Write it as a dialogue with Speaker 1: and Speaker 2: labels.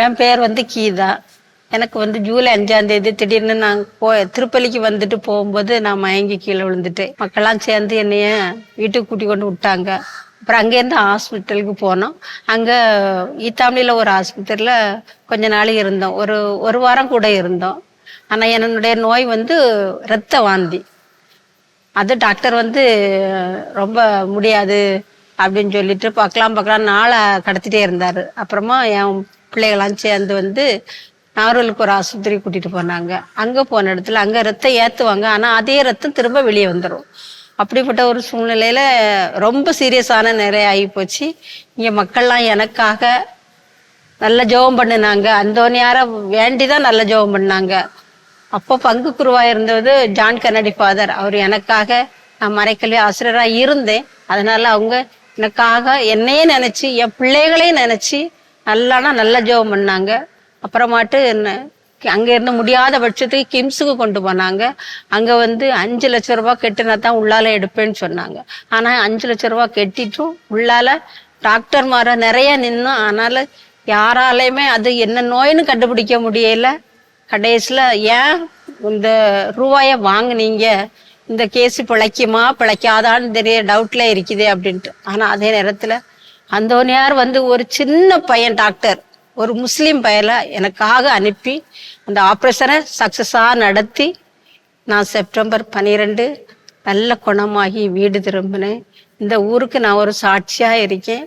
Speaker 1: என் பேர் கீதா. எனக்கு ஜூலை 5ஆம் தேதி திடீர்னு நான் திருப்பலிக்கு வந்துட்டு போகும்போது நான் மயங்கி கீழே விழுந்துட்டேன். மக்கள்லாம் சேர்ந்து என்னைய வீட்டுக்கு கூட்டி கொண்டு விட்டாங்க. அப்புறம் அங்கேருந்து ஹாஸ்பிட்டலுக்கு போனோம். அங்கே ஈத்தாமலியில் ஒரு ஆஸ்பத்திரியில் கொஞ்ச நாள் இருந்தோம். ஒரு வாரம் கூட இருந்தோம். ஆனால் என்னுடைய நோய் இரத்த வாந்தி. அது டாக்டர் ரொம்ப முடியாது அப்படின்னு சொல்லிட்டு பார்க்கலாம் நாளை கடத்திட்டே இருந்தார். அப்புறமா என் பிள்ளைகளாம் சேர்ந்து நாகர்கோவிலுக்கு ஒரு ஆஸ்பத்திரி கூட்டிட்டு போனாங்க. அங்கே போன இடத்துல அங்கே ரத்தம் ஏற்றுவாங்க, ஆனால் அதே ரத்தம் திரும்ப வெளியே வந்துடும். அப்படிப்பட்ட ஒரு சூழ்நிலையில ரொம்ப சீரியஸான நிறைய ஆகி போச்சு. இங்கே மக்கள்லாம் எனக்காக நல்ல ஜெபம் பண்ணினாங்க. அந்தோனியார வேண்டிதான் நல்ல ஜெபம் பண்ணாங்க. அப்போ பங்கு குருவாக இருந்தது ஜான் கென்னடி ஃபாதர். அவர் எனக்காக, நான் மறைக்கல்வி ஆசிரியராக இருந்தேன், அதனால அவங்க எனக்காக என்னையே நினைச்சு என் பிள்ளைகளையும் நினைச்சு நல்ல ஜெபம் பண்ணாங்க. அப்புறமாட்டு அங்க இருந்து முடியாத பட்சத்துக்கு கிம்ஸுக்கு கொண்டு போனாங்க. அங்க 5 லட்சம் ரூபாய் கெட்டினா தான் உள்ளால எடுப்பேன்னு சொன்னாங்க. ஆனா 5 லட்சம் ரூபாய் கெட்டிட்டும் உள்ளால டாக்டர்மார நிறைய நின்னும், ஆனால யாராலையுமே அது என்ன நோயின்னு கண்டுபிடிக்க முடியல. கடைசியில ஏன் இந்த ரூபாய வாங்குனீங்க, இந்த கேஸ் பிழைக்குமா பிழைக்காதான்னு தெரிய டவுட்ல இருக்குது அப்படின்ட்டு. ஆனா அதே நேரத்துல அந்தோனியார் ஒரு சின்ன பையன் டாக்டர், ஒரு முஸ்லீம் பையல எனக்காக அனுப்பி அந்த ஆப்ரேஷனை சக்சஸாக நடத்தி நான் செப்டம்பர் 12 நல்ல குணமாகி வீடு திரும்பினேன். இந்த ஊருக்கு நான் ஒரு சாட்சியாக இருக்கேன்.